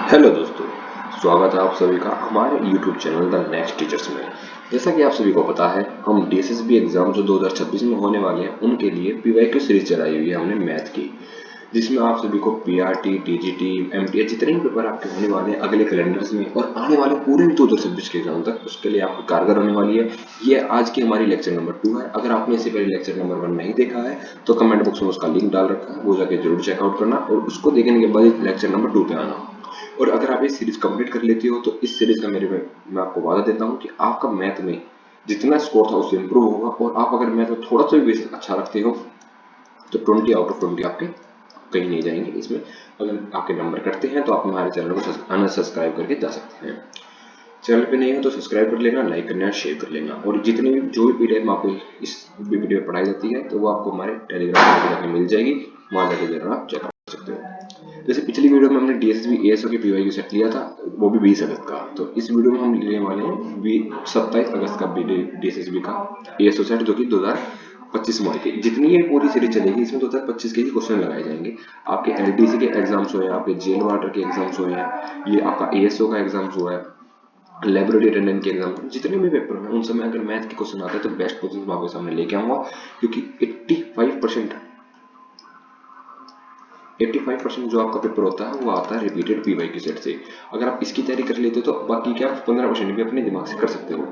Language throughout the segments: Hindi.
हेलो दोस्तों, स्वागत है आप सभी का हमारे YouTube channel the next teachers में। जैसा कि आप सभी को पता है, हम DSSB एग्जाम जो 2026 में होने वाले हैं उनके लिए PYQ सीरीज चलाई हुई है हमने मैथ की, जिसमें आप सभी को PRT, TGT, MTH जितने भी पेपर आपके होने वाले हैं अगले कैलेंडर्स में और आने वाले पूरे 2026 के एग्जाम तक उसके लिए आपको कारगर होने वाली है। ये आज की हमारी लेक्चर नंबर 2 है। अगर आपने इससे पहले लेक्चर नंबर 1 नहीं देखा है तो कमेंट बॉक्स में उसका लिंक डाल रखा है, वो जाके जरूर चेकआउट करना और उसको देखने के बाद लेक्चर नंबर 2 पे आना। और अगर आप ये सीरीज कंप्लीट कर लेती हो तो इस सीरीज का मैं आपको वादा देता हूँ कि आपका मैथ में जितना स्कोर था उससे इंप्रूव होगा और आप अगर मैथ में थोड़ा सा भी बेसिक अच्छा रखते हो तो 20 आउट ऑफ 20 आपके कहीं नहीं जाएंगे। इसमें अगर आपके नंबर कटते हैं तो आप हमारे चैनल को अनसब्सक्राइब करके जा सकते हैं। चैनल पे नहीं हो तो सब्सक्राइब कर लेना, लाइक करना, शेयर कर लेना और जितने भी जो भी पीडीएफ आपको इस वीडियो में पढ़ाई जाती है तो वो आपको हमारे टेलीग्राम पर जाकर मिल जाएगी, वहां जाकर जरा आप चेकआउट कर सकते हो। जैसे पिछली वीडियो में हमने DSSB ASO के PYQ सेट लिया था, वो भी 20 अगस्त का, तो इस वीडियो में हम लेने वाले हैं 27 अगस्त का DSSB का ASO सेट जो कि 2025 मॉडल की। जितनी ये पूरी सीरीज चलेगी इसमें 2025 के ही क्वेश्चन लगाए जाएंगे। आपके LDC के एग्जाम्स हुए हैं, आपके जेल वार्डर के एग्जाम्स हुए हैं, ये आपका ASO का एग्जाम्स हुआ है, लेबोरेटरी अटेंडेंट के एग्जाम, जितने भी पेपर हैं उन सब में अगर मैथ के क्वेश्चन आते हैं तो बेस्ट क्वेश्चन मैं आपके सामने लेके आऊंगा, क्योंकि 85% जो आपका पेपर होता है वो आता है रिपीटेड PYQ सेट से। अगर आप इसकी तैयारी कर लेते हो तो बाकी क्या 15% भी अपने दिमाग से कर सकते हो।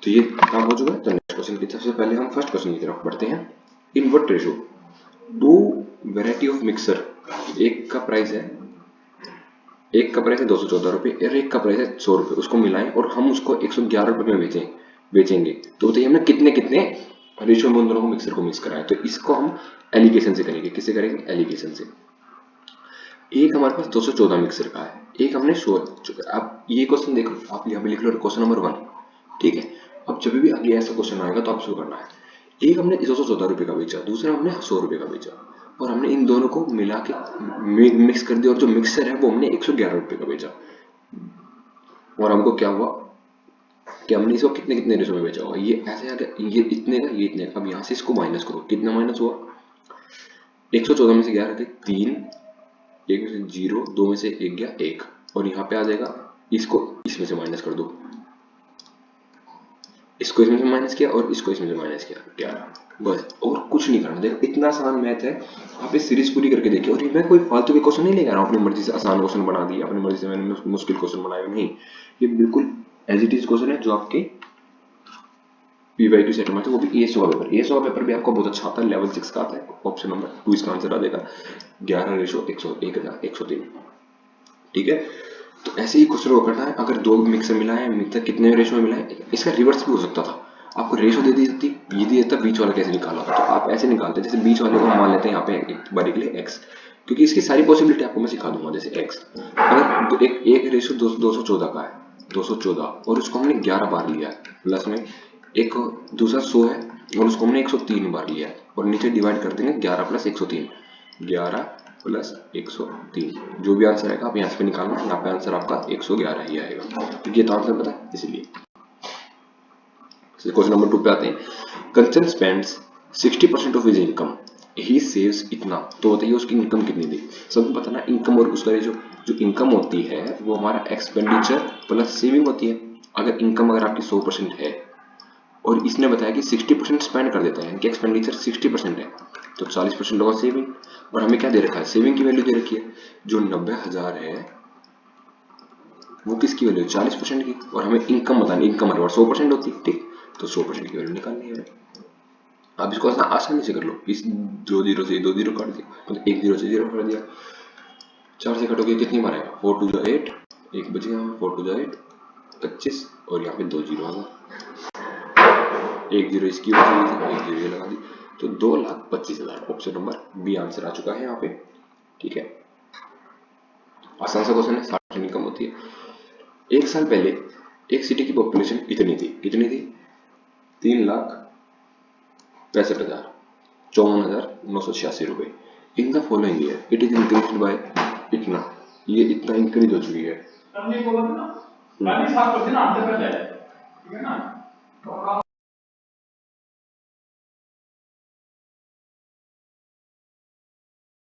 तो ये काम हो चुका है। तो नेक्स्ट क्वेश्चन की सबसे पहले हम फर्स्ट क्वेश्चन की तरफ बढ़ते हैं। In what ratio two variety of mixer, एक का प्राइस है 214 रुपए और एक का प्राइस है 100 रुपए, उसको मिलाएं और हम उसको 111 रुपए में बेचेंगे। तो बताइए हमने कितने कितने रेशियो में उन दोनों को मिक्सर को मिक्स कराया। तो इसको हम एलिगेशन से करेंगे। किससे करेंगे? एलिगेशन से। एक हमारे पास 214 मिक्सर का है, एक हमने शो। आप ये क्वेश्चन देखो, आप यहाँ पे लिख लो क्वेश्चन नंबर 1, ठीक है। अब जब भी आगे ऐसा क्वेश्चन आएगा तो आप शुरू करना है। एक हमने 214 रुपए का बेचा, दूसरा हमने 100 रुपए का बेचा और हमने इन दोनों को मिला के मिक्स कर दिया और जो मिक्सर है वो हमने 111 रुपए का बेचा। और हमको क्या हुआ कि हमने इसको कितने कितने रेशो में बेचा होगा। ये ऐसे आ गया, ये इतने का, ये इतने का। अब यहाँ से इसको माइनस करो, कितना माइनस हुआ? 114 में से 11 गए 3, एक में से 0, 2 में से 1 गया 1 और यहाँ पे आ जाएगा। इसको इसमें से माइनस कर दो, इसको इसमें से माइनस किया और इसको इसमें से माइनस किया 11, बस। और कुछ नहीं करना। देखो इतना आसान मैथ है, आप इस सीरीज पूरी करके देखिए। और मैं कोई फालतू के क्वेश्चन नहीं लेकर आ रहा हूँ अपनी मर्जी से आसान क्वेश्चन बना दिया, अपनी मर्जी से मैंने मुश्किल क्वेश्चन बनाया नहीं। ये बिल्कुल एज इट इज क्वेश्चन है जो आपके PYQ सेट में है, वो भी ASO का पेपर। ASO का पेपर भी आपको बहुत अच्छा आता है, लेवल 6 का आता है। ऑप्शन नंबर 2 इसका आंसर आ जाएगा 11 रेशो 103, ठीक है। तो ऐसे ही क्वेश्चन को करना है। अगर दो मिक्सर मिलाए, मिक्सर कितने रेशो में मिलाए, इसका रिवर्स भी हो सकता था। आपको रेशो दे दी जाती, ये दिया जाता, बीच वाला कैसे निकाला, तो आप ऐसे निकालते जैसे बीच वाले को हम मान लेते हैं यहाँ पे एक बारी के लिए x, क्योंकि इसकी सारी पॉसिबिलिटी आपको मैं सिखा दूंगा। जैसे x अगर एक रेशो 214 का है, 214 और उसको हमने 11 बार लिया है, प्लस में एक दूसरा 100 है और उसको हमने 103 बार लिया है और नीचे डिवाइड कर देंगे 11 प्लस 103, 11 प्लस 103, जो भी आंसर आएगा आप यहाँ पे निकालना। यहाँ पे आंसर आपका 111 ही आएगा, क्योंकि ये तो आंसर पता है इसलिए। क्वेश्चन नंबर 2 पे आते हैं। Kanchan spends 60% of his income, he saves इतना। तो बताइए उसकी इनकम कितनी थी। सबको पता ना इनकम और उसका जो इनकम होती है वो हमारा एक्सपेंडिचर प्लस सेविंग होती है। अगर इनकम अगर आपकी 100% है और इसने बताया कि 60% स्पेंड कर देता है, यानी कि एक्सपेंडिचर 60% है, तो 40% होगा सेविंग। और हमें क्या दे रखा है? सेविंग की वैल्यू दे रखी है। जो 90,000 है वो किसकी वैल्यू है? 40% की। और हमें इनकम बतानी, इनकम हर बार 100% होती है, ठीक। तो 100% की वैल्यू निकालनी है। आप इसको आसानी से कर लो। इस 2 जीरो से 2 जीरो काट दिया, मतलब 1 जीरो से 0 कर दिया। 4 से कटोगे कितनी बार आएगा? 4 2 8, एक बच गया, 4 2 8 25 और यहाँ पे 2 जीरो होगा, 1 जीरो इसकी बची हुई थी, 1 जीरो ये लगा दी, तो 2,25,000। ऑप्शन नंबर बी आंसर आ चुका है यहाँ पे, ठीक है। आसान सा क्वेश्चन है। 60 इनकम होती है। एक साल पहले एक सिटी की पॉपुलेशन इतनी थी, कितनी थी? 3,65,000, 54,986 रुपए। In the following year it is increased by इतना, ये इतना इंक्रीज हो चुकी है।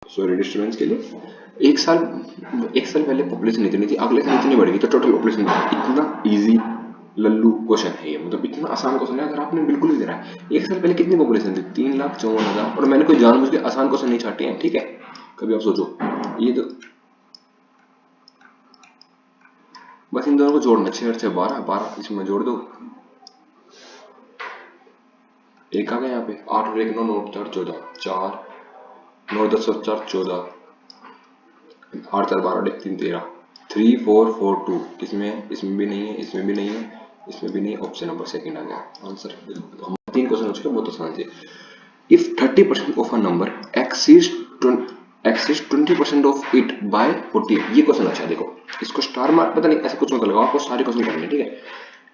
सॉरी डिस्टर्बेंस के लिए। एक साल पहले पॉपुलेशन इतनी थी, अगले साल इतनी बढ़ेगी तो टोटल पॉपुलेशन इतना इजी लल्लू क्वेश्चन है ये, मतलब इतना आसान क्वेश्चन है। अगर आपने बिल्कुल ही दे रहा है, एक साल पहले कितनी पॉपुलेशन थी? 3,54,000। और मैंने कोई जानबूझ के आसान क्वेश्चन नहीं छाटे हैं, ठीक है। कभी आप सोचो, ये तो बस इन दोनों को जोड़ना, 6 और 6 12, 12 इसमें जोड़ दो, एक आ गया यहाँ पे। 8 और 1 9, 9 4 14, 4 9 10 और 4 14, 8 4 12 1 3 13, 3 4 4 2। किसमें? इसमें भी नहीं है, इसमें भी नहीं है, इसमें भी नहीं। ऑप्शन नंबर सेकंड आ गया आंसर। हम 3 क्वेश्चन हो चुके, बहुत आसान थे। If 30% of a number exceeds 20% of it by 48, ये क्वेश्चन अच्छा है। देखो इसको स्टार मार्क पता नहीं ऐसा कुछ मत लगाओ, आपको सारे क्वेश्चन करने, ठीक है।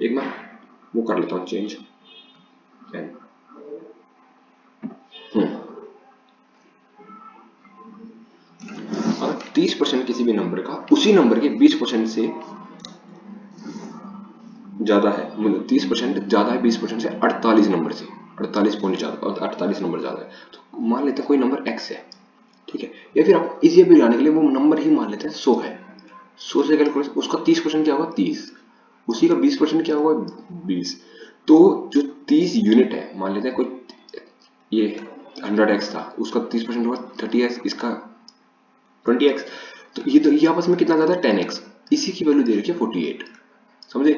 एक मैं वो कर लेता हूँ चेंज पेन। अगर 30% किसी भी नंबर का उसी नंबर के 20% से ज्यादा है, मतलब 30% ज्यादा है 20% से 48 नंबर से, 48 पॉइंट ज्यादा, 48 नंबर ज्यादा है, तो मान लेते हैं कोई नंबर x है, ठीक है। या फिर आप इजी भी लाने के लिए वो नंबर ही मान लेते हैं 100 है। 100 से कैलकुलेट, उसका 30% क्या होगा? 30। उसी का 20% क्या होगा? 20। तो जो 30 यूनिट है, मान लेते हैं कोई ये 100x था, उसका 30% होगा 30x, इसका 20x। तो ये आपस में कितना ज्यादा है? 10x। इसी की वैल्यू दे रखी है 48, समझे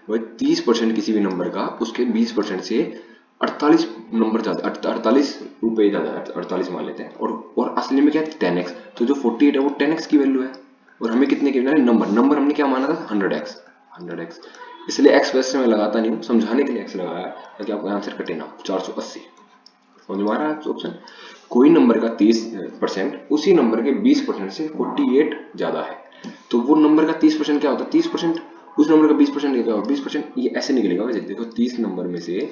भाई। 30% किसी भी नंबर का उसके 20% से 48 नंबर ज्यादा, 48 रुपए ज्यादा है, 48 मान लेते हैं। और असली में क्या है? 10x। तो जो 48 है वो 10x की वैल्यू है। और हमें कितने की नंबर हमने क्या माना था? 100x। 100x, इसलिए x वैसे मैं लगाता नहीं हूँ, समझाने के लिए x लगाया ताकि आपका आंसर कटे ना। 480 समझ में आ रहा है ऑप्शन। कोई नंबर का 30% उसी नंबर के 20% से 48 ज्यादा है, तो वो नंबर का 30% क्या होता है? 30% उस नंबर का 20% क्या होगा? 20% ये ऐसे निकलेगा वैसे। देखो 30 नंबर में से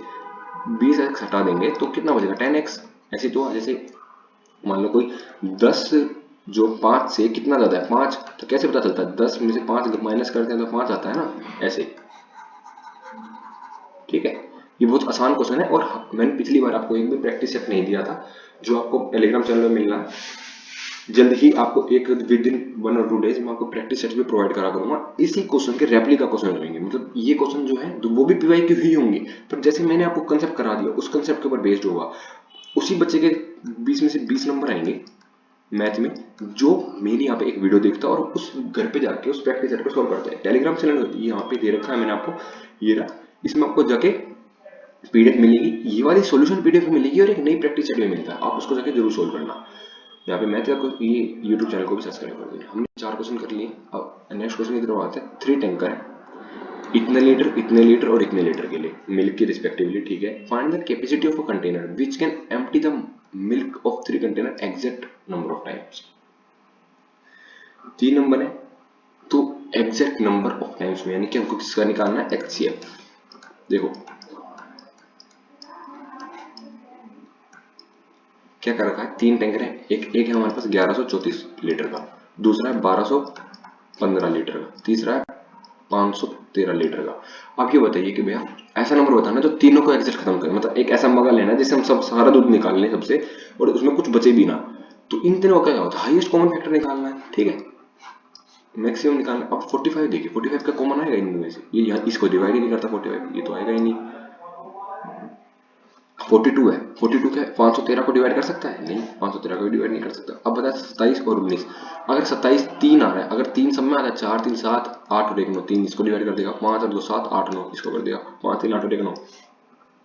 20x हटा देंगे तो कितना बचेगा? 10x। ऐसे तो जैसे मान लो कोई 10 जो 5 से कितना ज्यादा है? 5, तो कैसे पता चलता है? 10 में से 5 माइनस करते हैं तो 5 आता है ना, ऐसे, ठीक है। ये बहुत आसान क्वेश्चन है, और मैंने पिछली बार आपको एक भी प्रैक्टिस सेट नहीं दिया था, जो आपको टेलीग्राम चैनल में मिलना है। जल्द ही आपको एक विद इन 1 और 2 डेज में आपको प्रैक्टिस सेट भी प्रोवाइड करा करूंगा। इसी क्वेश्चन के रेप्लिका क्वेश्चन रहेंगे, मतलब ये क्वेश्चन जो है वो भी पीवाईक्यू ही होंगे, पर जैसे मैंने आपको कंसेप्ट करा दिया उस कंसेप्ट के ऊपर बेस्ड होगा। उसी बच्चे के 20 में से 20 नंबर आएंगे मैथ में, जो मेरी यहाँ पे एक वीडियो देखता है और उस घर पे जाके उस प्रैक्टिस सेट को सॉल्व करता है। टेलीग्राम चैनल यहाँ पे दे रखा है मैंने आपको, ये रहा। इसमें आपको जाके पीडीएफ मिलेगी, ये वाली सॉल्यूशन पीडीएफ में मिलेगी, और एक नई प्रैक्टिस सेट में मिलता है, आप उसको जाके जरूर सोल्व करना। यहाँ पे मैथ का ये यूट्यूब चैनल को भी सब्सक्राइब कर देना। हमने 4 क्वेश्चन कर लिए। अब नेक्स्ट क्वेश्चन की तरफ आते हैं। 3 टैंकर है, इतने लीटर और इतने लीटर के लिए मिल्क की रिस्पेक्टिवली, ठीक है। Find the capacity of a container which can empty the milk of 3 container exact number of times. 3 number है तो एग्जैक्ट नंबर ऑफ टाइम्स में, यानी कि हमको किसका निकालना है? एचसीएफ। देखो क्या कर रखा है? 3 टैंकर है, एक है हमारे पास 1134 लीटर का, दूसरा है 1215 लीटर का, तीसरा है 513 लीटर का। आप ये बताइए कि भैया ऐसा नंबर बताना जो तीनों को एग्जैक्ट खत्म करे, मतलब एक ऐसा मगा लेना जिससे हम सब सारा दूध निकाल लें सबसे, और उसमें कुछ बचे भी ना। तो इन तीनों का क्या होता है? हाईएस्ट कॉमन फैक्टर निकालना है, ठीक है, मैक्सिमम निकालना। अब 45 देखिए, 45 का कॉमन आएगा इनमें से, ये यहाँ इसको डिवाइड ही नहीं करता 45, ये तो आएगा ही नहीं। 42 है, 42 क्या 513 को डिवाइड कर सकता है? नहीं, 513 को डिवाइड नहीं कर सकता। अब बता 27 और 19, अगर 27 3 आ रहा है, अगर 3 सब में आ रहा है, 4 3 7 8 और 1 9, 3 इसको डिवाइड कर देगा, 5 और 2 7 8 9 इसको कर देगा, 5 3 8 और 1 9,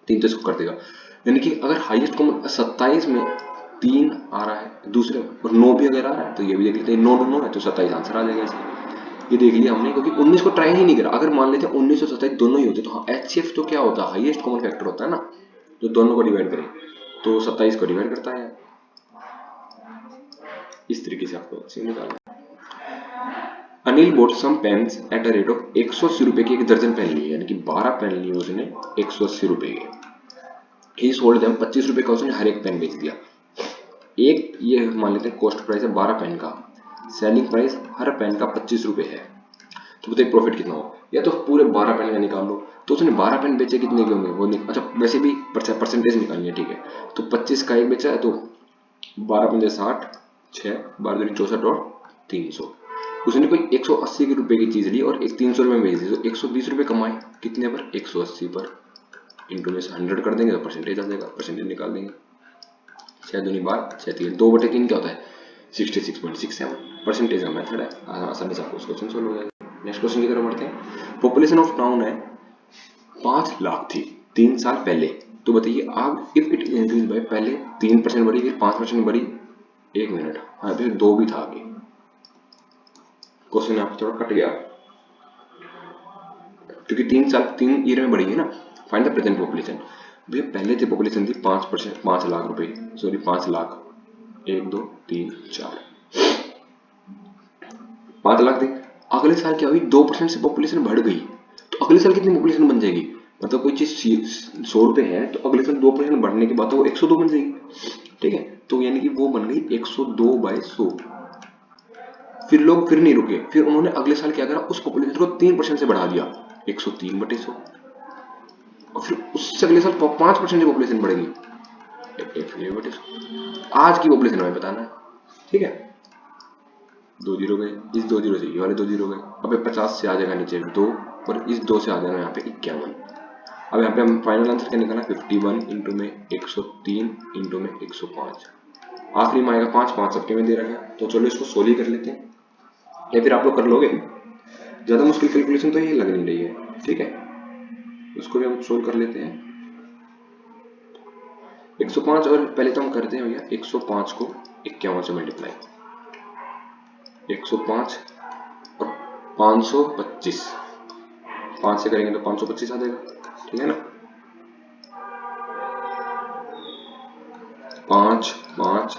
3 तो इसको कर देगा। यानी कि अगर हाईएस्ट कॉमन 27 में 3 आ रहा है दूसरे, और 9 भी अगर आ रहा है तो ये भी देख लेते हैं, 9 9 है तो 27 आंसर आ जाएगा इसका। ये देख लिया हमने, क्योंकि 19 को ट्राई ही नहीं करा। अगर मान लेते हैं 19 और 27 दोनों ही होते तो एचसीएफ तो क्या होता है? हाईएस्ट कॉमन फैक्टर होता है ना, जो दोनों को डिवाइड करें, तो 27 को डिवाइड करता है। इस तरीके से आपको एचसीएफ निकालना है। Anil bought some pens at a rate of 180 रुपए की एक दर्जन पेन लिए, यानी कि 12 पेन लिए उसने 180 रुपए के। ही सोल्ड देम, 25 रुपए का उसने हर एक पेन बेच दिया। एक ये मान लेते हैं कॉस्ट प्राइस है 12 पेन का, सेलिंग प्राइस हर पेन का 25 रुपए है, तो बताइए प्रॉफिट कितना हो? या तो पूरे 12 पेन का निकाल लो, तो उसने 12 पेन बेचे कितने के होंगे वो अच्छा वैसे भी परसेंटेज निकालनी है, ठीक है। तो 25 का एक बेचा है तो 12 पंजे 60, 6 12 64 और 300। उसने कोई 180 के रुपए की चीज ली और 300 रुपए में बेच दी, तो 120 रुपए कमाए कितने पर, 180 पर, इंटू में से 100 कर देंगे तो परसेंटेज आ जाएगा, परसेंटेज निकाल देंगे। 6 दूनी 12, 6 3 2/3 क्या होता है, 66.67 परसेंटेज का मेथड है, आसानी से आपको क्वेश्चन सोल्व हो जाएगा। नेक्स्ट क्वेश्चन की तरफ बढ़ते हैं। पॉपुलेशन ऑफ टाउन है 5 लाख थी 3 साल पहले, तो बताइए आग इफ इट इंक्रीज बाय, पहले 3% बढ़ी, फिर 5% बढ़ी, 1 मिनट, हाँ फिर 2 भी था आगे। क्वेश्चन यहाँ पे थोड़ा कट गया क्योंकि 3 ईयर में बढ़ी है ना। Find the present population. भैया पहले जो पॉपुलेशन थी 5%, 5 लाख रुपए, सॉरी 5 लाख, 1 2 3 4, 5 लाख थी। अगले साल क्या हुई, 2% से पॉपुलेशन बढ़ गई, तो अगले साल कितनी पॉपुलेशन बन जाएगी, मतलब कोई चीज 100 रुपए है तो अगले साल 2% बढ़ने के बाद तो वो 102 बन जाएगी, ठीक है। तो यानी कि वो बन गई 102/100। फिर लोग फिर नहीं रुके, फिर उन्होंने अगले साल क्या करा, उस पॉपुलेशन को 3% से बढ़ा दिया, 103/100, और फिर उससे अगले साल 5% की पॉपुलेशन बढ़ेगी, 101/100। आज की पॉपुलेशन हमें बताना है, ठीक है। 2 जीरो गए, इस 2 जीरो से ये वाले 2 जीरो गए, अब 50 से आ जाएगा नीचे 2, और इस 2 से आ जाएगा यहाँ पे 51। अब यहाँ पे हम फाइनल आंसर क्या निकालना, 51 इंटू में 103 इंटू में 105, आखिरी में आएगा 5, 5 सबके में दे रखा है। तो चलो इसको सोल्व ही कर लेते हैं, या फिर आप लोग कर लोगे, ज्यादा मुश्किल कैलकुलेशन तो ये लग नहीं रही है, ठीक है। उसको भी हम सोल्व कर लेते हैं। 105, और पहले तो हम करते हैं भैया 105 को 51 से मल्टीप्लाई, 105 और 525, 5 से करेंगे तो 525 आ जाएगा, ठीक है ना। 5 5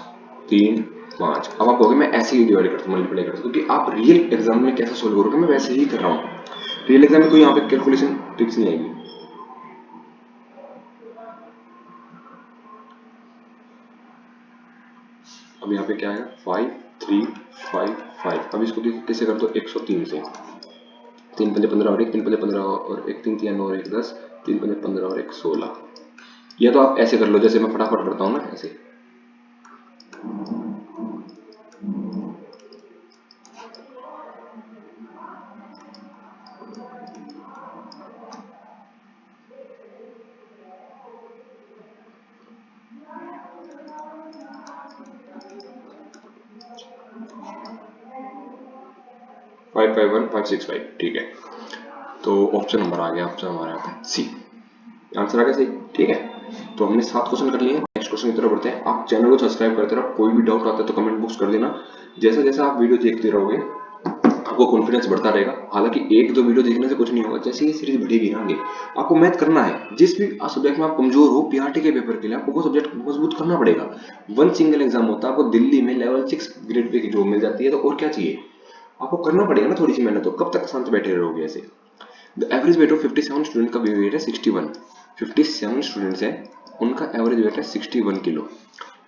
3 5। अब आप कहोगे मैं ऐसे ही डिवाइड करता हूँ, मल्टीप्लाई करता हूँ, क्योंकि आप रियल एग्जाम में कैसे सोल्व करोगे मैं वैसे ही कर रहा हूँ। रियल एग्जाम में कोई यहाँ पे कैलकुलेशन ट्रिक्स नहीं आएगी। अब यहाँ पे क्या है, 5 3 5 5। अब इसको कैसे कर दो, 103 से, 3 पंजे 15 और 1, 3 पंजे 15 और 1, 3 3 9 और 1 10, 3 पंजे 15 और 1 16। या तो आप ऐसे कर लो जैसे मैं फटाफट करता हूँ ना, ऐसे। फाइव 5 1 5 6 5, ठीक है। तो ऑप्शन नंबर आ गया, ऑप्शन हमारा यहाँ पे सी आंसर आ गया सही, ठीक है। तो हमने 7 क्वेश्चन कर लिए। नेक्स्ट क्वेश्चन की तरफ बढ़ते हैं। आप चैनल को सब्सक्राइब करते रहो, कोई भी डाउट आता है तो कमेंट बॉक्स कर देना। जैसा जैसा आप वीडियो देखते रहोगे आपको कॉन्फिडेंस बढ़ता रहेगा। हालांकि 1-2 वीडियो देखने से कुछ नहीं होगा, जैसे ये सीरीज बढ़ेगी ना आगे आपको मैथ करना है। जिस भी सब्जेक्ट में आप कमजोर हो, पीआरटी के पेपर के लिए आपको वो सब्जेक्ट मजबूत करना पड़ेगा। 1 सिंगल एग्जाम होता है, आपको दिल्ली में लेवल 6 ग्रेड पे की जॉब मिल जाती है, तो और क्या चाहिए, आपको करना पड़ेगा ना थोड़ी सी मेहनत। तो कब तक शांत बैठे रहोगे ऐसे। The average weight of 57 student का वेट है 61। 57 स्टूडेंट्स हैं, उनका एवरेज वेट है 61 kilo.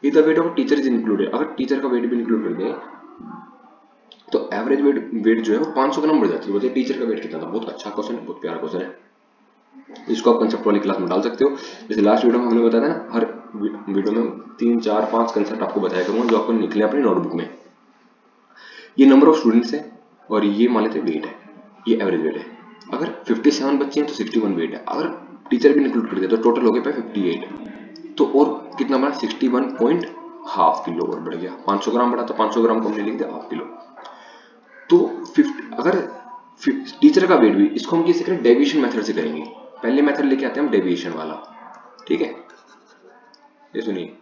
With the weight of teacher is included, अगर टीचर का वेट भी इंक्लूड कर दें तो एवरेज वेट जो है वो 500 ग्राम बढ़ जाती है। बताइए टीचर का वेट कितना था। बहुत अच्छा क्वेश्चन है, बहुत प्यारा क्वेश्चन है। इसको आप कंसेप्ट वाली क्लास में डाल सकते हो। जैसे लास्ट वीडियो में हमने बताया था ना, हर वीडियो में 3 4 5 कंसेप्ट आपको बताया करूंगा जो आपको निकले अपनी नोटबुक में। ये नंबर ऑफ स्टूडेंट्स है और ये मान लेते वेट है, ये एवरेज वेट है। अगर 57 बच्चे हैं तो 61 वेट है। अगर टीचर भी इंक्लूड कर दिया तो टोटल हो गया 58। तो और कितना बना, 61 पॉइंट हाफ किलो और बढ़ गया। 500 ग्राम बढ़ा तो 500 ग्राम को हमने लिख दिया हाफ किलो। तो 50, अगर टीचर का वेट भी, इसको हम कैसे करें, डेविएशन मेथड से करेंगे। पहले मेथड लेके आते हैं हम डेविएशन वाला, ठीक है। ये सुनिए,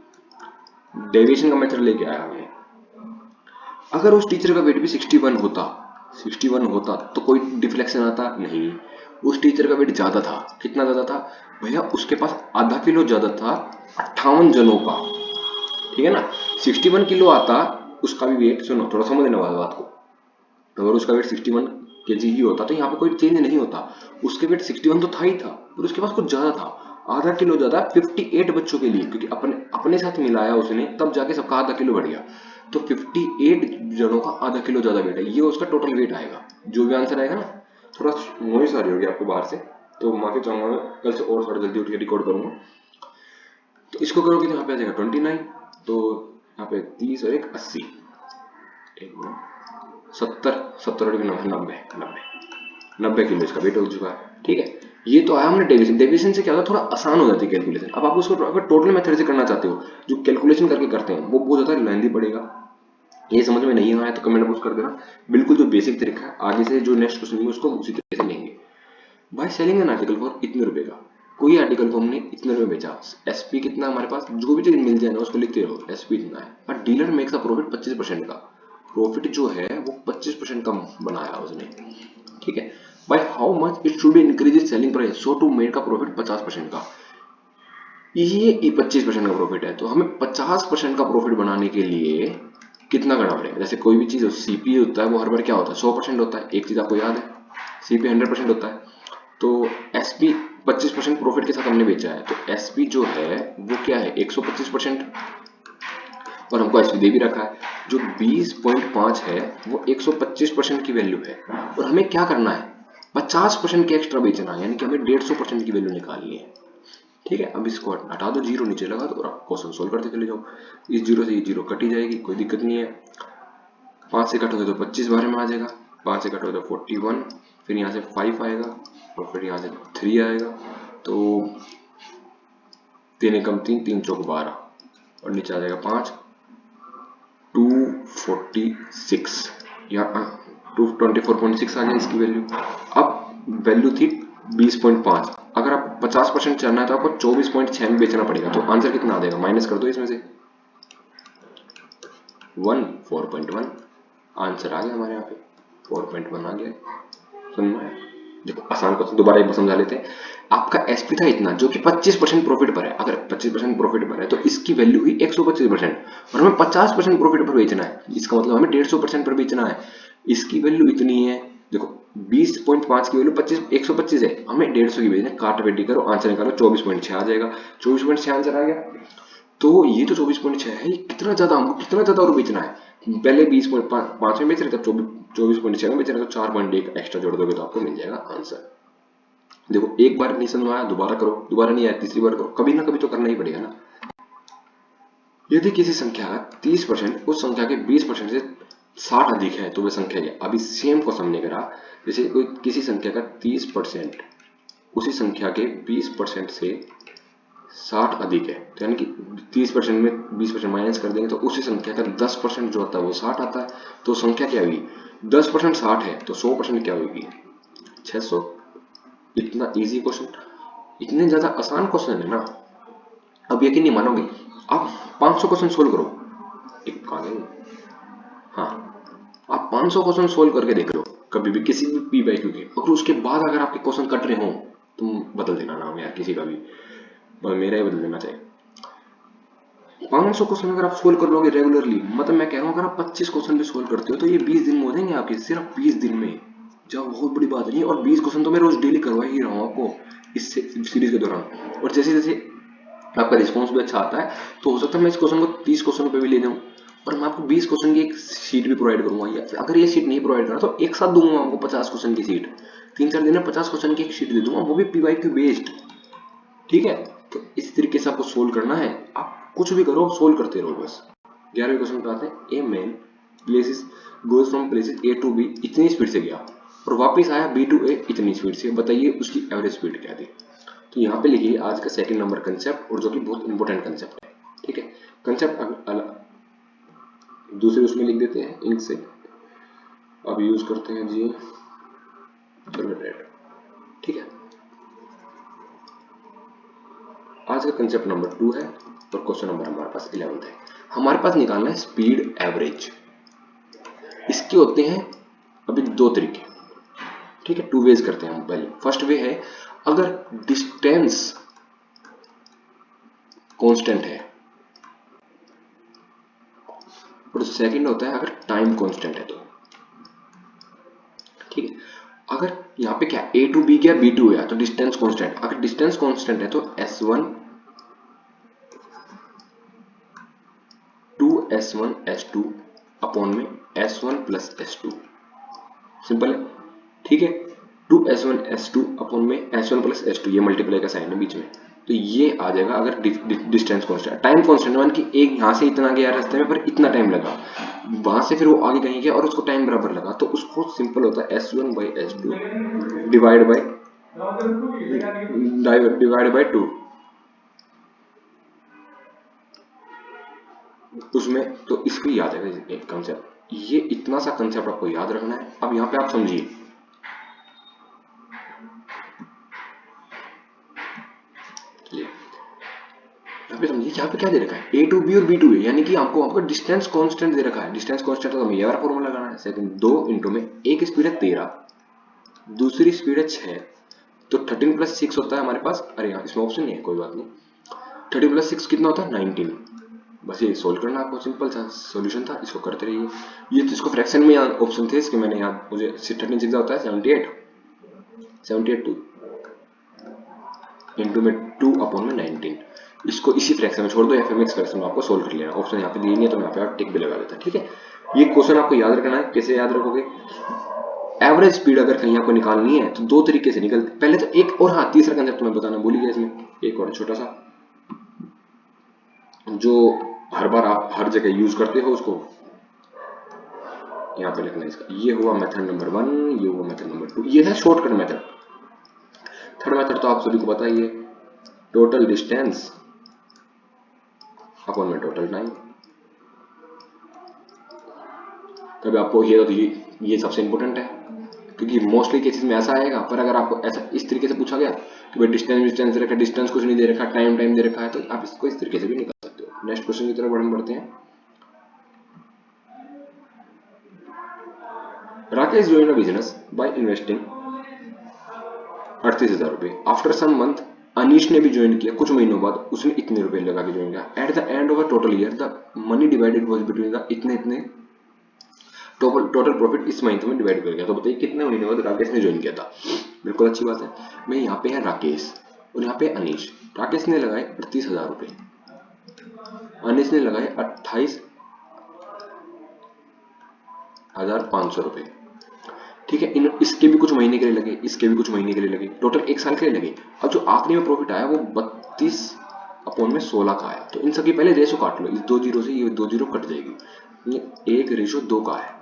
डेविएशन का मेथड लेके आया हमने। अगर उस टीचर का वेट भी 61 होता तो कोई डिफ्लेक्शन आता नहीं। उस टीचर का वेट ज्यादा था, कितना ज्यादा था भैया, उसके पास आधा किलो ज्यादा था 58 जनों का, ठीक है ना। 61 किलो आता उसका भी वेट, सुनो थोड़ा समझने वाली बात को, अगर उसका वेट 61 केजी ही होता तो यहाँ पे कोई चेंज नहीं होता। उसके वेट 61 तो था ही था, पर उसके पास कुछ ज्यादा था, आधा किलो ज्यादा 58 बच्चों के लिए, क्योंकि अपने साथ मिलाया उसने, तब जाके सबका आधा किलो बढ़ गया। तो 58 जनों का आधा किलो ज्यादा वेट है, ये उसका टोटल वेट आएगा। जो भी आंसर आएगा ना, थोड़ा नॉइस आ रही होगी आपको बाहर से, तो माफी चाहूंगा मैं, कल से और थोड़ा जल्दी उठ के रिकॉर्ड करूंगा। तो इसको करोगे तो यहाँ पे आ जाएगा 29, तो यहाँ पे 30 और 1 80, 70 और 90 किलो इसका वेट हो चुका है। ठीक है, ये तो आया हमने डेविएशन। डेविएशन से क्या होता है, थोड़ा आसान हो जाती है कैलकुलेशन। अब आप उसको अगर टोटल मेथड से करना चाहते हो, जो कैलकुलेशन करके करते हैं वो बहुत ज्यादा लेंथी पड़ेगा। ये समझ में नहीं आया तो कमेंट बॉक्स कर देना। बिल्कुल जो बेसिक तरीका है, आगे से जो नेक्स्ट क्वेश्चन है उसको उसी तरीके से लेंगे। भाई सेलिंग एन आर्टिकल फॉर इतने रुपए का, कोई आर्टिकल को हमने इतने रुपए बेचा, एसपी कितना हमारे पास, जो भी चीज मिल जाए ना उसको लिखते रहो, एसपी इतना है। और डीलर मेक्स अ प्रॉफिट 25% का, प्रॉफिट जो है वो 25% कम बनाया उसने। ठीक है, by how much it should be increase selling price so to make का प्रॉफिट 50% का। ये 25% का प्रॉफिट है, तो हमें 50% का प्रॉफिट बनाने के लिए कितना करना पड़ेगा। जैसे कोई भी चीज सीपी होता है वो हर बार क्या होता है, 100% होता है। एक चीज आपको याद है, सीपी 100% होता है। तो एसपी 25% प्रॉफिट के साथ हमने बेचा है, तो एसपी जो है वो क्या है, 125%। और हमको एसपी दे भी रखा है, जो 20.5 है वो 125% की वैल्यू है। और हमें क्या करना है, 50% के एक्स्ट्रा बेचना है, यानी कि हमें 150% की वैल्यू निकालनी है। ठीक है, अब इसको हटा दो, जीरो नीचे लगा दो और आप क्वेश्चन सोल्व करते चले जाओ। इस जीरो से ये जीरो कटी जाएगी, कोई दिक्कत नहीं है। 5 से कटोगे तो 25 बारे में आ जाएगा, 5 से कटोगे तो 41, फिर यहाँ से 5 आएगा और फिर यहाँ से 3 आएगा। तो 3 एकम 3, 3 चौक 12 और नीचे आ जाएगा 5, 246, यहाँ 224.6 आ जाए इसकी वैल्यू। अब वैल्यू थी 20.5, अगर आप 50% चाहना है तो आपको 24.6 में बेचना पड़ेगा। तो आंसर कितना आ जाएगा, माइनस कर दो इसमें से 4.1, आंसर आ गया हमारे यहाँ पे 4.1 आ गया। समझ में आया? देखो आसान क्वेश्चन दोबारा एक बार समझा लेते हैं। आपका एसपी था इतना, जो कि 25% प्रॉफिट पर है। अगर 25% प्रॉफिट पर है तो इसकी वैल्यू हुई 125%, और हमें 50% प्रॉफिट पर बेचना है। इसका मतलब हमें 150% पर बेचना है। इसकी वैल्यू इतनी है, देखो 20.5 की वैल्यू 125 है, हमें 150 की बेचना है। काट बेटी करो, आंसर निकालो, 24.6 आ जाएगा। 24.6 आंसर आ गया। तो ये तो 24.6 है, ये कितना ज्यादा, हमको कितना ज्यादा और बेचना है। पहले 20.5 में बेच रहे थे, 24.6 में बेच रहे थे, तो 4.1 एक्स्ट्रा जोड़ दोगे तो आपको मिल जाएगा आंसर। देखो एक बार नहीं समझ में आया दोबारा करो, दोबारा नहीं आया तीसरी बार करो, कभी ना कभी तो करना ही पड़ेगा ना। यदि किसी संख्या का 30% उस संख्या के 20% से 60 अधिक है तो वह संख्या क्या। अभी सेम को हमने करा, जैसे कोई किसी संख्या का 30% उसी संख्या के 20% से 60 अधिक है, तो यानी कि 30% में 20% माइनस कर देंगे तो उसी संख्या का 10% जो होता है वो 60 आता है। तो संख्या क्या हुई, 10% 60 है तो 100% क्या होगी, 600। इतना इजी क्वेश्चन, इतने ज्यादा आसान क्वेश्चन है ना। अब यकीन नहीं मानोगे, आप 500 क्वेश्चन सोल्व करो, एक कहानी, हाँ आप 500 क्वेश्चन सोल्व करके देख लो कभी भी किसी भी पी वाई क्यू के, अगर उसके बाद अगर आपके क्वेश्चन कट रहे हो, तुम बदल देना नाम यार किसी का भी, मेरा ही बदल देना चाहिए। 500 क्वेश्चन अगर आप सोल्व कर लोगे रेगुलरली, मतलब मैं कह रहा हूँ अगर आप 25 क्वेश्चन भी सोल्व करते हो तो ये 20 दिन में हो जाएंगे आपके, सिर्फ 20 दिन में, जब बहुत बड़ी बात नहीं है। और 20 क्वेश्चन तो मैं रोज डेली करवा ही रहा हूँ आपको इस सीरीज के दौरान। और जैसे जैसे आपका रिस्पॉन्स भी अच्छा आता है तो हो सकता है मैं इस क्वेश्चन को 30 क्वेश्चन पे भी ले जाऊँ, और मैं आपको 20 क्वेश्चन की एक शीट भी प्रोवाइड करूंगा। या फिर अगर ये शीट नहीं प्रोवाइड करा तो एक साथ दूंगा आपको 50 क्वेश्चन की शीट, 3-4 दिन में 50 क्वेश्चन की एक शीट दे दूंगा, वो भी पीवाईक्यू बेस्ड। ठीक है, तो इस तरीके से आपको सोल्व करना है। आप कुछ भी करो, सोल्व करते रहो बस। 11वें क्वेश्चन पे आते हैं। A man places goes from places A to B इतनी स्पीड से गया और वापस आया बी टू ए इतनी स्पीड से, बताइए उसकी एवरेज स्पीड क्या थी। तो यहाँ पे लिखिए आज का सेकंड नंबर कंसेप्ट, और जो कि बहुत इंपॉर्टेंट कंसेप्ट है। ठीक है, कंसेप्ट दूसरे उसमें लिख देते हैं इंक से, अब यूज करते हैं जी रेड। ठीक है, आज का कंसेप्ट नंबर 2 है और क्वेश्चन नंबर हमारे पास 11 है। हमारे पास निकालना है स्पीड एवरेज। इसके होते हैं अभी दो तरीके। ठीक है, 2 वेज करते हैं हम। पहले फर्स्ट वे है अगर डिस्टेंस कांस्टेंट है, और सेकंड होता है अगर टाइम कांस्टेंट है तो। ठीक है, अगर यहाँ पे क्या ए टू बी गया बी टू गया तो डिस्टेंस कांस्टेंट, अगर डिस्टेंस कांस्टेंट है तो S1 2S1 S2 अपॉन में S1 प्लस S2, सिंपल है। ठीक है, 2S1 S2 अपॉन में S1 प्लस S2, ये मल्टीप्लाई का साइन है बीच में। तो ये आ जाएगा अगर डिस्टेंस कांस्टेंट, टाइम कांस्टेंट मान कि एक यहाँ से इतना गया रास्ते में पर इतना टाइम लगा, वहां से फिर वो आगे कहीं गया और उसको टाइम बराबर लगा, तो उसको सिंपल होता है S1/S2 डिवाइड बाय 2 उसमें। तो इसको याद है एक कंसेप्ट, ये इतना सा कंसेप्ट आपको याद रखना है। अब यहाँ पे आप समझिए, यहाँ पे समझिए, यहाँ पे क्या दे रखा है, A to B और B to A, यानी कि आपको आपका डिस्टेंस कांस्टेंट दे रखा है। डिस्टेंस कांस्टेंट तो हमें ये वाला फॉर्मूला लगाना है। सेकंड 2 इंटू में एक स्पीड है 13, दूसरी स्पीड है 6, तो 13 प्लस 6 होता है हमारे पास, अरे यहाँ इसमें ऑप्शन नहीं है, कोई बात नहीं, 13 प्लस 6 कितना होता है 19। बस ये सोल्व करना आपको, सिंपल सा सॉल्यूशन था, इसको करते रहिए। ये तो इसको फ्रैक्शन में ऑप्शन थे इसके, मैंने यहाँ मुझे 13 6 होता है 78 इंटू में 2 अपॉन में 19, इसको इसी फ्रैक्शन में छोड़ दो या फिर मिक्स फ्रैक्शन में आपको सोल्व कर लेना। ऑप्शन यहाँ पे दिए नहीं है तो मैं यहाँ पे आप टिक भी लगा देता, ठीक है। ये क्वेश्चन आपको याद रखना है। कैसे याद रखोगे, एवरेज स्पीड अगर कहीं आपको निकालनी है तो दो तरीके से निकल, पहले तो एक और, हाँ तीसरा कंसेप्ट मैं बताना भूल गया इसमें, एक और छोटा सा जो हर बार आप हर जगह यूज करते हो, उसको यहाँ पे लिखना है इसका। ये हुआ मेथड नंबर 1, ये हुआ मेथड नंबर 2, ये है शॉर्टकट मेथड। थर्ड मेथड तो आप सभी को पता ही है, टोटल डिस्टेंस अपॉन में टोटल टाइम। तब आपको ये सबसे इंपॉर्टेंट है, क्योंकि मोस्टली केसेस में ऐसा आएगा। पर अगर आपको ऐसा इस तरीके से पूछा गया कि भाई डिस्टेंस दे रखा है, डिस्टेंस कुछ नहीं दे रखा, टाइम दे रखा है, तो आप इसको इस तरीके से भी निकाल सकते हो। नेक्स्ट क्वेश्चन की तरफ बढ़ते हैं। Rakesh joined a business by investing 38,000 रुपए। आफ्टर सम मंथ अनीश ने भी ज्वाइन किया, कुछ महीनों बाद उसने इतने रुपए लगा के ज्वाइन किया। At the end of a total year the money divided was between the इतने इतने, टोटल प्रॉफिट इस मंथ में डिवाइड कर गया। तो बताइए कितने महीने बाद राकेश ने ज्वाइन किया था। बिल्कुल अच्छी बात है। मैं यहाँ पे है राकेश और यहाँ पे अनीश। राकेश ने लगाए 38,000 रुपए, अनीश ने लगाए 28,500 रुपए, ठीक है। इसके भी कुछ महीने के लिए लगे, इसके भी कुछ महीने के लिए लगे, टोटल एक साल के लिए लगे। अब जो आखिरी में प्रॉफिट आया वो 32 अपॉन में 16 का आया। तो इन सबकी पहले रेशो काट लो, इस 2 जीरो से ये 2 जीरो कट जाएगी, ये 1:2 का है।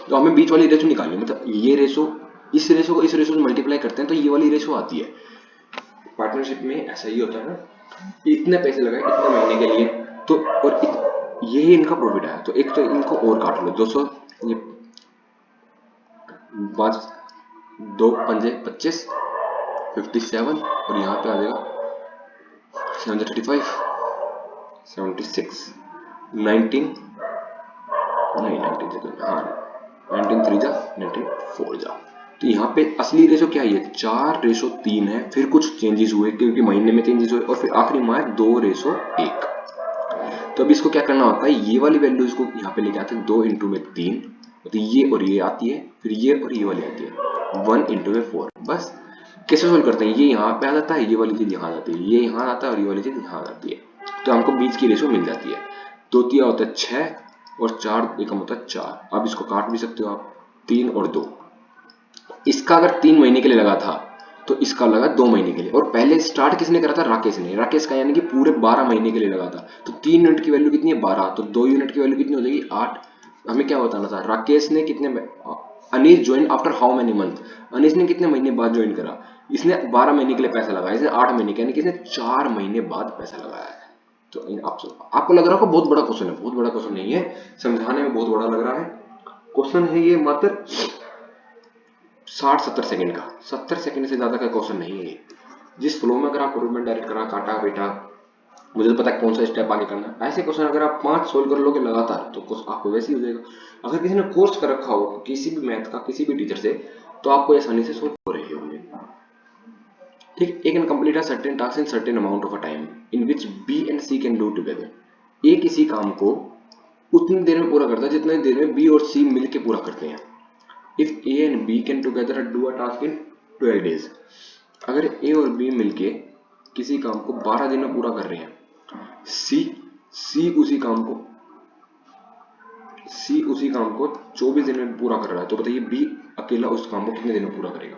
तो हमें बीच वाली रेशो निकालनी, मतलब ये रेशो इस रेशो को इस रेशो से मल्टीप्लाई करते हैं तो ये वाली रेशो आती है। पार्टनरशिप में ऐसा ही होता है ना, इतने पैसे लगाए इतने महीने के लिए, तो और यही इनका प्रॉफिट आया, तो एक तो इनको और काट लो 200, ये 5 2 पंजे 25 57, और यहाँ पे आ जाएगा 735 76 19 नहीं 19 हाँ 19 3 जा 19 4 जा। तो यहाँ पे असली रेशो क्या है, 4:3 है। फिर कुछ चेंजेस हुए क्योंकि महीने में चेंजेस हुए, और फिर आखिरी में 2:1। तो अब इसको क्या करना होता है, ये वाली वैल्यू इसको यहाँ पे लेके आते हैं 2 इंटू में 3, तो ये और ये आती है, फिर ये और ये वाली आती है 1 इंटू में 4। बस कैसे सोल्व करते हैं, ये यहाँ पे आ जाता है, ये वाली चीज यहाँ आती है, ये यहाँ आता है और ये वाली चीज यहाँ आती है, तो हमको बीच की रेशो मिल जाती है। 2 तिया होता है 6 और 4 एकम होता है 4। अब इसको काट भी सकते हो आप, 3 और 2। इसका अगर 3 महीने के लिए लगा था तो इसका लगा 2 महीने के लिए, और पहले स्टार्ट किसने करा था, राकेश ने। राकेश का यानी कि पूरे 12 महीने के लिए लगा था। तो 3 यूनिट की वैल्यू कितनी है 12, तो 2 यूनिट की वैल्यू कितनी हो जाएगी 8। हमें क्या बताना था, राकेश ने कितने, Anish join after how many month, Anish ने कितने महीने बाद ज्वाइन करा। इसने 12 महीने के लिए पैसा लगाया, इसने 8 महीने के, यानी कि इसने 4 महीने बाद पैसा लगाया है। तो आपको लग रहा होगा बहुत बड़ा क्वेश्चन है, बहुत बड़ा क्वेश्चन नहीं है, समझाने में बहुत बड़ा लग रहा है। क्वेश्चन है ये मात्र 60-70 सेकंड का, 70 सेकंड से ज्यादा का क्वेश्चन नहीं है। जिस फ्लो में अगर आप रूट में डायरेक्ट करा, काटा बेटा, मुझे तो पता है कौन सा स्टेप आगे करना है, ऐसे क्वेश्चन अगर आप 5 सोल्व कर लोगे लगातार तो आपको वैसे ही हो जाएगा। अगर किसी ने कोर्स कर रखा हो किसी भी मैथ का किसी भी टीचर से, तो आपको आसानी से सोल्व हो रही होंगे। ठीक, A can complete a certain task in certain amount of a time in which B and C can do together. A किसी काम को उतनी देर में पूरा करता है जितनी देर में बी और सी मिलके पूरा करते हैं। If A and B can together do a task in 12 days, अगर A और B मिलके किसी काम को 12 दिन में पूरा कर रहे हैं, C उसी काम को 24 दिन में पूरा कर रहा है, तो बताइए B अकेला उस काम को कितने दिन में पूरा करेगा।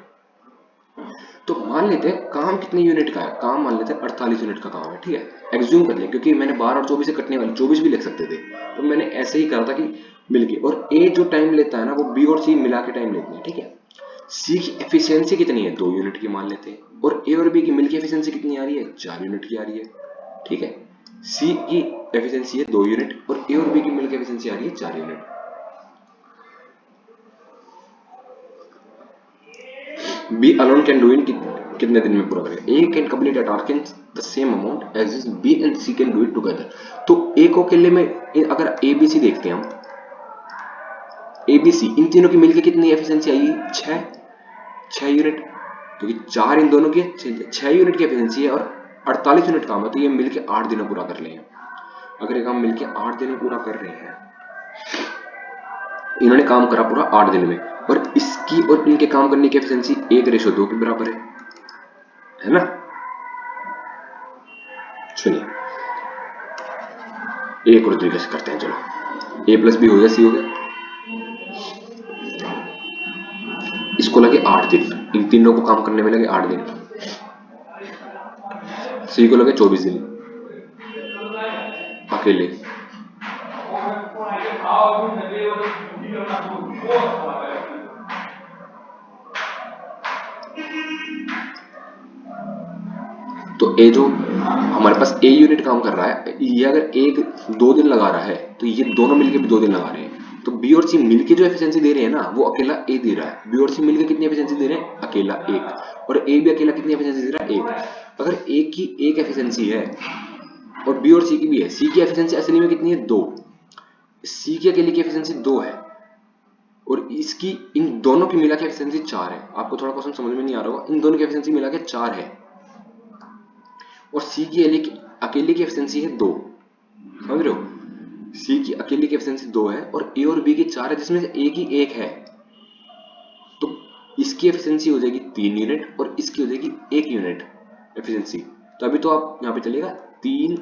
तो मान लेते हैं काम कितने यूनिट का है, काम मान लेते हैं 48 यूनिट का काम है, ठीक है, एग्ज्यूम कर लिया, क्योंकि मैंने 12 और 24 से कटने वाली 24 भी लिख सकते थे, तो मैंने ऐसे ही करा था कि मिलके, और ए जो टाइम लेता है ना वो बी और सी मिला के टाइम लेते हैं, ठीक है। सी की एफिशिएंसी कितनी है, 2 यूनिट की मान लेते हैं, और ए और बी की मिलके एफिशिएंसी कितनी आ रही है, 4 यूनिट की आ रही है, ठीक है। सी की एफिशिएंसी है 2 यूनिट और ए और बी की मिलकर एफिशिएंसी आ रही है 4 unit. B alone can do in कितने दिन में पूरा करेगा, A can complete a task in the same amount as is B and C can do it together. तो ए को अकेले में, अगर ए बी सी देखते हैं हम, ए बी सी इन तीनों की मिलकर कितनी एफिशिएंसी आई, 6 यूनिट, क्योंकि 4 इन दोनों की 6 यूनिट की एफिशिएंसी है और 48 यूनिट काम है, तो ये मिलके 8 दिन में पूरा कर लेंगे। अगर ये काम मिलके 8 दिन में पूरा कर रहे हैं, इन्होंने काम करा पूरा 8 दिन में, और इसकी और इनके काम करने की एफिशिएंसी 1:2 के बराबर है ना। चलिए एक और तरीके से करते हैं, चलो ए प्लस बी हो गया, सी हो गया, इसको लगे 8 दिन, इन तीनों को काम करने में लगे 8 दिन, सी को लगे 24 दिन अकेले। तो ए जो हमारे पास ए यूनिट काम कर रहा है, ये अगर एक 2 दिन लगा रहा है तो ये दोनों मिलके भी 2 दिन लगा रहे हैं, तो बी और सी मिलके जो एफिशिएंसी दे रहे हैं ना वो अकेला ए दे रहा है, बी और सी मिलके कितनी एफिशिएंसी दे रहे हैं, अकेला एक, और ए भी अकेला कितनी एफिशिएंसी दे रहा है, एक। अगर ए की एक एफिशिएंसी है और बी और सी की भी है, सी की एफिशिएंसी असली में कितनी है, 2, सी की अकेले की एफिशिएंसी 2 है, और इसकी इन दोनों की मिला के एफिशिएंसी 4 है। आपको थोड़ा क्वेश्चन समझ में नहीं आ रहा होगा, इन दोनों की एफिशिएंसी मिला के 4 है, और सी की अकेले की एफिशिएंसी है 2, समझ रहे हो, सी की अकेले की एफिशिएंसी 2 है और ए और बी की 4 है, जिसमें से ए की 1 है, तो इसकी एफिशिएंसी हो जाएगी 3 यूनिट और इसकी हो जाएगी 1 यूनिट एफिशिएंसी। तो अभी तो आप यहाँ पे चलेगा 3,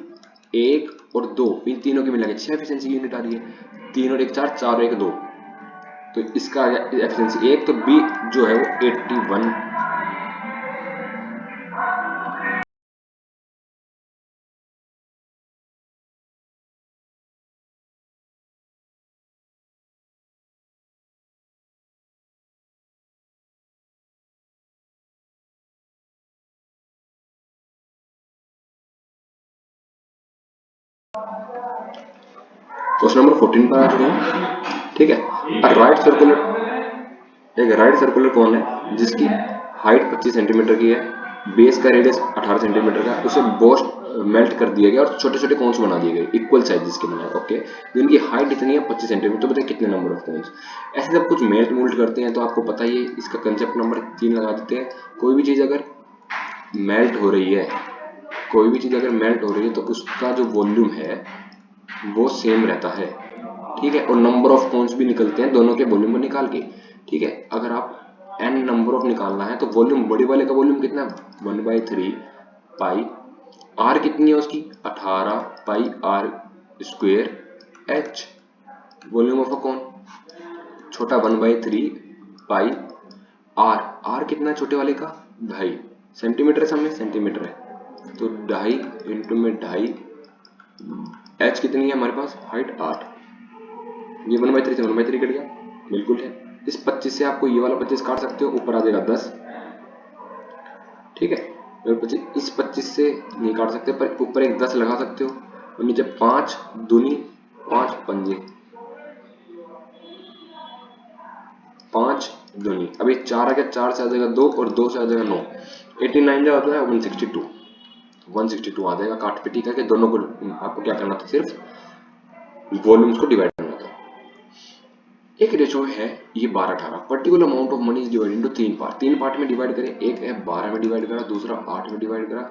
1 और 2, इन तीनों के मिला के 6 एफिशिएंसी यूनिट आ रही है, 3 और 1 4, 4 और 1 2, तो इसका आ गया एफिशिएंसी 1, तो बी जो है वो 81। क्वेश्चन नंबर 14 पर आ चुके हैं, ठीक है। एक राइट सर्कुलर कौन है जिसकी हाइट 25 सेंटीमीटर की है, बेस का रेडियस 18 सेंटीमीटर का, उसे बोस मेल्ट कर दिया गया और छोटे छोटे कोन्स बना दिए गए इक्वल साइज जिसके बनाए, ओके, जिनकी हाइट इतनी है 25 सेंटीमीटर, तो बताइए कितने नंबर ऑफ कोन्स। ऐसे जब कुछ मेल्ट मूल्ट करते हैं तो आपको पता ही है, इसका कंसेप्ट नंबर 3 लगा देते हैं। कोई भी चीज अगर मेल्ट हो रही है, कोई भी चीज अगर मेल्ट हो रही है तो उसका जो वॉल्यूम है वो सेम रहता है, ठीक है, और नंबर ऑफ कोन्स भी निकलते हैं दोनों के वॉल्यूम को निकाल के, ठीक है। अगर आप n नंबर ऑफ निकालना है तो वॉल्यूम, बड़ी वाले का वॉल्यूम कितना है, 1/3 पाई, r कितनी है उसकी 18 pi r square h, volume of a cone छोटा 1/3 पाई r कितना है छोटे वाले का 2.5 सेंटीमीटर, समय सेंटीमीटर है, तो 2.5 इंटू में 2.5, h कितनी है हमारे पास, हाइट 8, ये 1/3 से 1/3 कट गया, बिल्कुल है। इस 25 से आपको ये वाला 25 काट सकते हो, ऊपर आ जाएगा 10, ठीक है, और इस 25 से नहीं काट सकते, पर ऊपर एक 10 लगा सकते हो, और नीचे 5 दूनी 5 पंजे 5 दूनी, अभी 4 आ गया, 4 से आ जाएगा 2 और 2 से आ जाएगा 9, 89 जो होता है 162 आ जाएगा, काट पिटी करके दोनों को आपको क्या करना था, सिर्फ वॉल्यूम्स को डिवाइड करना था। एक रेशो है ये 12-18, particular amount of money is divided into 3 part में डिवाइड करें, एक है 12 में डिवाइड करा, दूसरा 8 में डिवाइड करा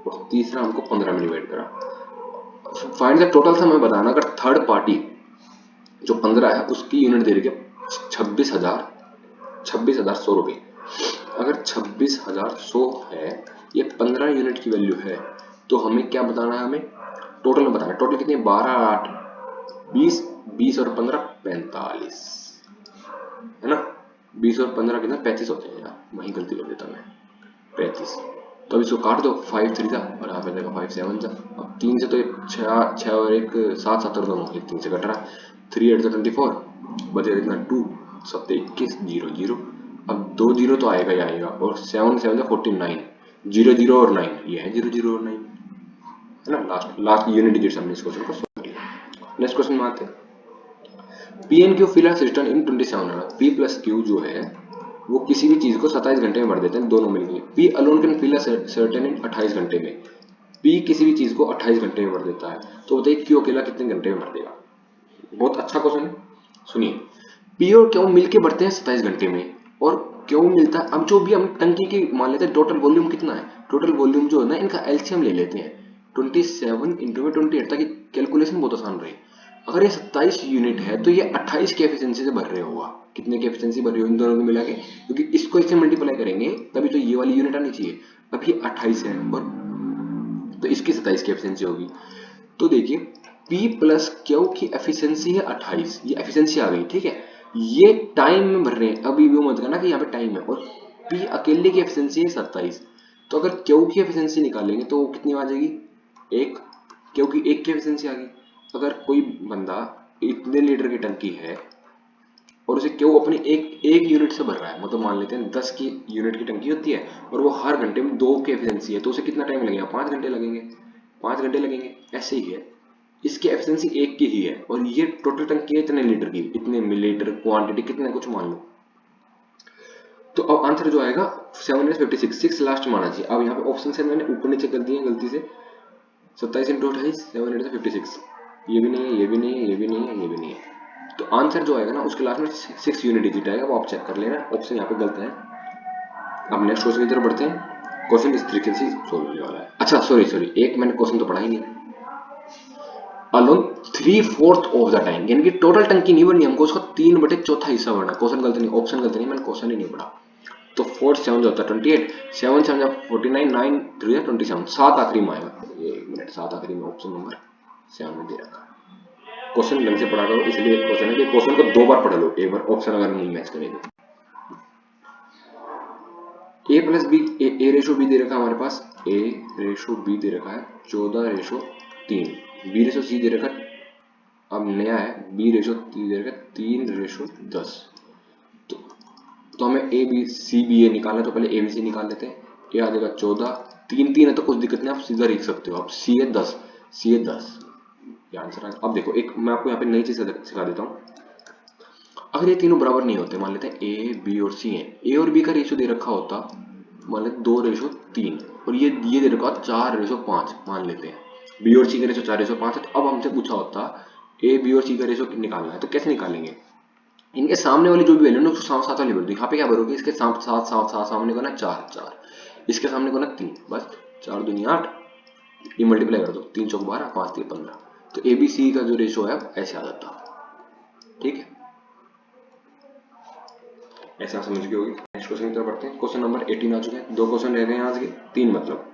और तीसरा हमको 15 में डिवाइड करा। फाइंड द टोटल सम, हमें बताना अगर थर्ड पार्टी जो 15 है उसकी यूनिट दे रही है 26,100 रुपए, अगर 26,100 है, ये 15 यूनिट की वैल्यू है, तो हमें क्या बताना है, हमें टोटल में बताना है, टोटल कितनी है 12, 8, 20 और 15 45, है ना। 20 और 15 कितना 35 होते हैं यार, वहीं गलती कर देता मैं, 35। तो अब इसको काट दो, 5 3 था और यहाँ पे देखो 5 7 था। अब 3 से तो 6 6 और 1 7 7 और 2 3 से कट रहा, 3 8 24 बचेगा कितना 2 7 21 0 0। अब 2 0 तो आएगा ही आएगा, और 7 7 49 0 0 और 9, ये है 0 0 और 9 है ना। लास्ट लास्ट यूनिट डिजिट हमने इस क्वेश्चन को सॉल्व किया। नेक्स्ट क्वेश्चन में आते हैं। P and Q fill a system in 27 P plus Q जो है वो किसी भी चीज को 27 घंटे में भर देते हैं दोनों मिलकर। P alone can fill a certain in 28 घंटे में। पी किसी भी चीज को 28 घंटे में भर देता है, तो बताइए क्यू अकेला कितने घंटे में भर देगा। बहुत अच्छा क्वेश्चन है, सुनिए। पी और क्यू मिलके भरते हैं 27 घंटे में, और क्यू मिलता है, अब जो भी हम टंकी की मान लेते हैं टोटल वॉल्यूम कितना है, टोटल वॉल्यूम जो है ना इनका एलसीएम ले लेते हैं 27 इंटू में 28, ताकि कैलकुलेशन बहुत आसान रहे। अगर ये 27 यूनिट है तो ये 28 की एफिशिएंसी से भर रहे होगा। कितने की एफिशिएंसी भर रही हो इन दोनों को मिला के, क्योंकि इसको इससे मल्टीप्लाई करेंगे तभी तो ये वाली यूनिट आनी चाहिए। अब ये 28 है और तो इसकी 27 की एफिशिएंसी होगी। तो देखिए P प्लस क्यू की एफिशिएंसी है 28, ये एफिशिएंसी आ गई, ठीक है। ये टाइम में भर रहे हैं, अभी वो मत करना कि यहाँ पे टाइम है, और P अकेले की एफिशिएंसी है 27। तो अगर क्यू की एफिशिएंसी निकालेंगे तो कितनी आ जाएगी, एक, क्यू की एक की एफिशिएंसी आ गई। अगर कोई बंदा इतने लीटर की टंकी है और उसे क्यू अपनी एक एक यूनिट से भर रहा है, मतलब मान लेते हैं 10 की यूनिट की टंकी होती है और वो हर घंटे में 2 की एफिशिएंसी है, तो उसे कितना टाइम लगेगा, 5 घंटे लगेंगे, 5 घंटे लगेंगे। ऐसे ही है, इसकी एफिशिएंसी एक की ही है और ये टोटल टंकी है इतने लीटर की, इतने मिलीलीटर क्वांटिटी कितने कुछ मान लो। तो अब आंसर जो आएगा 756, 6 लास्ट माना चाहिए। अब यहाँ पे ऑप्शन से मैंने ऊपर नीचे कर दिए गलती से, 27 इंटू 28 756, ये भी नहीं है, ये भी नहीं है, ये भी नहीं है, ये भी नहीं है। तो आंसर जो आएगा ना उसके लास्ट में 6 यूनिट डिजिट आएगा, वो आप चेक कर लेना, ऑप्शन यहाँ पे गलत है। अब नेक्स्ट क्वेश्चन की तरफ बढ़ते हैं। क्वेश्चन इस तरीके से सोल्व होने वाला है। अच्छा सॉरी एक मैंने क्वेश्चन तो पढ़ा ही नहीं। अलोन 3/4 ऑफ द टाइम, यानी कि टोटल टंकी नहीं भरनी हमको, उसका 3/4 हिस्सा भरना। क्वेश्चन गलत नहीं, ऑप्शन गलत नहीं, मैंने क्वेश्चन ही नहीं पढ़ा। तो 4 7 जो होता है 28, 7 7 49, 9 3 27, 7 आखिरी में आएगा। 1 मिनट, 7 आखिरी में ऑप्शन नंबर 7 में दे रखा है। क्वेश्चन ढंग से पढ़ा करो, इसलिए क्वेश्चन है कि क्वेश्चन को 2 बार पढ़ लो, एक बार ऑप्शन अगर नहीं मैच करेगा। ए प्लस बी, ए रेशो बी दे रखा है हमारे पास, ए रेशो बी दे रखा है 14/3, बी रेशो सी दे रखा है, अब नया है बी रेशो दे रखा है 3/10। तो हमें ए बी सी बी ए निकालना है, तो पहले ए बी सी निकाल लेते हैं। ए आ जाएगा 14, 3 3 है तो कुछ दिक्कत नहीं, आप सीधा लिख सकते हो। आप सी है 10, सी है 10, ये आंसर है। अब देखो एक मैं आपको यहाँ पे नई चीज सिखा देता हूँ। अगर ये तीनों बराबर नहीं होते, मान लेते हैं ए बी और सी है, ए और बी का रेशो दे रखा होता मान लेते 2/3, और ये दे रखा 4/5 मान लेते हैं, बी और सी का रेशो 4/5 है। तो अब हमसे पूछा होता ए बी और सी का रेशो निकालना है, तो कैसे निकालेंगे। इनके सामने वाली जो भी वैल्यू ना उसको साथ साथ वाली भर दो। यहाँ पे क्या भरोगे, इसके साथ साथ साथ साथ सामने को ना 4 4, इसके सामने को ना 3, बस 4 दूनी 8, ये मल्टीप्लाई कर दो, 3 चौक 12, 5 3 15। तो ए बी सी का जो रेशो है ऐसे आ जाता, ठीक है। ऐसा समझ गए होगी। नेक्स्ट क्वेश्चन की तरफ बढ़ते हैं। क्वेश्चन नंबर 18 आ चुके हैं, 2 क्वेश्चन रह गए हैं आज के, 3 मतलब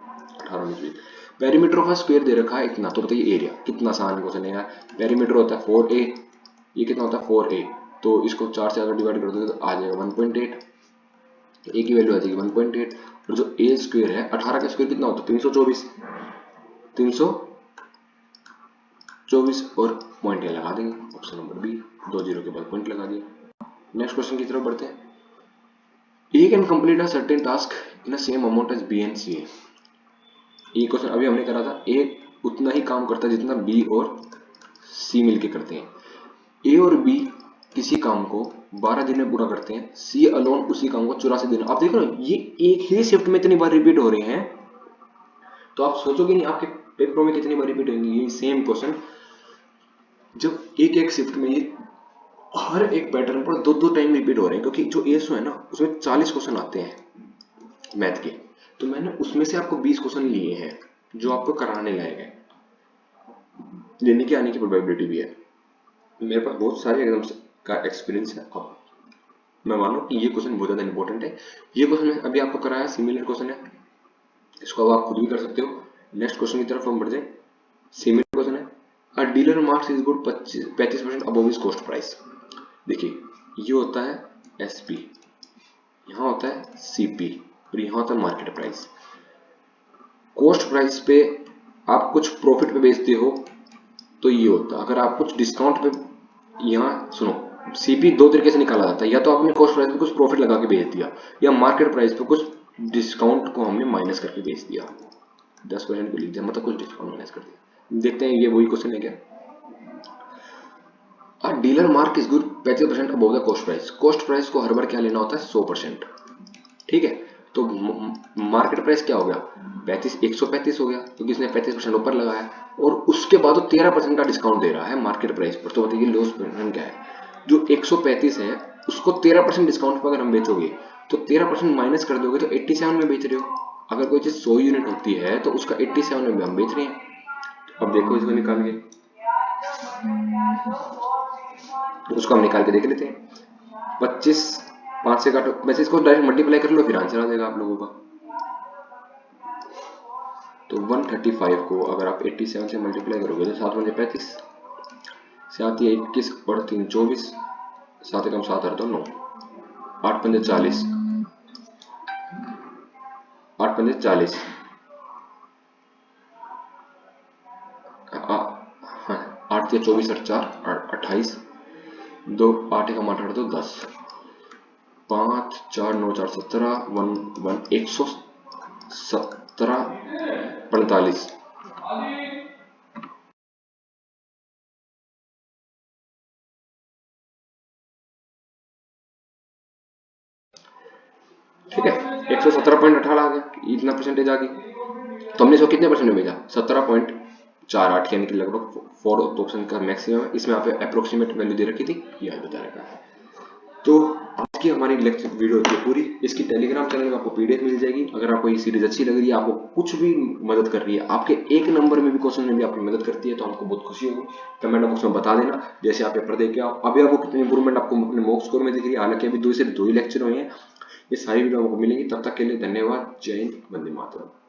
18 में। पेरीमीटर ऑफ स्क्वायर दे रखा है इतना, तो बताइए एरिया। कितना आसान क्वेश्चन है यार। पेरीमीटर होता है 4a, ये कितना होता है 4a, तो इसको 4 से अगर डिवाइड कर दो तो आ जाएगा 1.8, तो a की वैल्यू आ जाएगी 1.8। और जो a स्क्वायर है 18 का स्क्वायर कितना होता है 324, 324 और पॉइंट लगा देंगे, ऑप्शन नंबर बी, 2 0 के बाद पॉइंट लगा दिया। नेक्स्ट क्वेश्चन की तरफ बढ़ते हैं। A can complete a certain task in the same amount as B and C है। ये क्वेश्चन अभी हमने करा था, A उतना ही काम करता है जितना B और C मिलके करते हैं। A और B किसी काम को 12 दिन में पूरा करते हैं, C अलोन उसी काम को 84 दिन। आप देखो ना, ये एक ही शिफ्ट में इतनी बार रिपीट हो रहे हैं, तो आप सोचोगे नहीं आपके पेपरों में कितनी बार रिपीट होंगे ये सेम क्वेश्चन। जब एक एक शिफ्ट में ये हर एक पैटर्न पर 2 टाइम रिपीट हो रहे हैं, क्योंकि जो एएसओ है ना उसमें 40 क्वेश्चन आते हैं मैथ के, तो मैंने उसमें से आपको 20 क्वेश्चन लिए हैं जो आपको कराने लायक है, लेने के आने की प्रोबेबिलिटी भी है। मेरे पास बहुत सारे एग्जाम्स का एक्सपीरियंस है। अब मैं मानो कि ये क्वेश्चन बहुत ज्यादा इंपॉर्टेंट है। ये क्वेश्चन अभी आपको कराया सिमिलर क्वेश्चन है, इसको अब आप खुद भी कर सकते हो। नेक्स्ट क्वेश्चन की तरफ हम बढ़ जाए। सिमिलर क्वेश्चन है, अ dealer marks is good 35% above his cost price. देखिए ये होता है एसपी, यहाँ होता है सीपी और यहाँ होता है मार्केट प्राइस। कॉस्ट प्राइस पे आप कुछ प्रॉफिट पे बेचते हो तो ये होता है, अगर आप कुछ डिस्काउंट पे, यहाँ सुनो, सीपी दो तरीके से निकाला जाता है, या तो आपने कॉस्ट प्राइस पे कुछ प्रॉफिट लगा के बेच दिया, या मार्केट प्राइस पे कुछ डिस्काउंट को हमने माइनस करके बेच दिया, 10% को लिख दिया, मतलब कुछ डिस्काउंट माइनस कर दिया। देखते हैं ये वही क्वेश्चन है क्या। अ dealer mark is good 35% above the cost price. Cost price को हर बार क्या लेना होता है, 100%। ठीक है, तो मार्केट प्राइस क्या हो गया, 135 हो गया, क्योंकि इसने 35% ऊपर लगाया, और उसके बाद वो 13% का डिस्काउंट दे रहा है मार्केट प्राइस पर। तो बताइए लॉस क्या है, जो 135 है उसको 13% डिस्काउंट पर अगर हम बेचोगे तो 13% माइनस कर दोगे तो 87 में बेच रहे हो। अगर कोई चीज 100 यूनिट होती है तो उसका 87 में हम बेच रहे हैं। अब देखो इसको निकाल के, उसको हम निकाल के देख लेते हैं। 25 5 से काटो, वैसे इसको डायरेक्ट मल्टीप्लाई कर लो फिर आंसर आ जाएगा आप लोगों का। तो 135 को अगर आप 87 से मल्टीप्लाई करोगे तो 7 पंजे 35 से आती है 21 और 3 24, 7 कम 7 और 2 9, 8 पंजे 40, 8 पंजे 40, हाँ 8 या 24 और 4 28, 2 8 एकम 8 और 2 10, 5 4 9 4 17, 117 45। ठीक है, 117.18 आ गया, इतना परसेंटेज आ गई। तो हमने इसको कितने परसेंट में भेजा, 17.48, यानी कि लगभग 4 ऑप्शन का मैक्सिमम है। इसमें आप अप्रोक्सीमेट वैल्यू दे रखी थी, यह बता रखा है। तो आज की हमारी लेक्चर वीडियो थी पूरी। इसकी टेलीग्राम चैनल में आपको पीडीएफ मिल जाएगी। अगर आपको ये सीरीज अच्छी लग रही है, आपको कुछ भी मदद कर रही है, आपके एक नंबर में भी क्वेश्चन में भी आपकी मदद करती है, तो हमको बहुत खुशी होगी। कमेंट बॉक्स में बता देना जैसे आप पेपर देख के आओ। अभी आपको कितनी इंप्रूवमेंट आपको अपने मॉक स्कोर में दिख रही है, हालांकि अभी सिर्फ 2 ही लेक्चर हुए हैं। ये सारी वीडियो आपको मिलेंगी। तब तक के लिए धन्यवाद। जय हिंद, वंदे मातरम।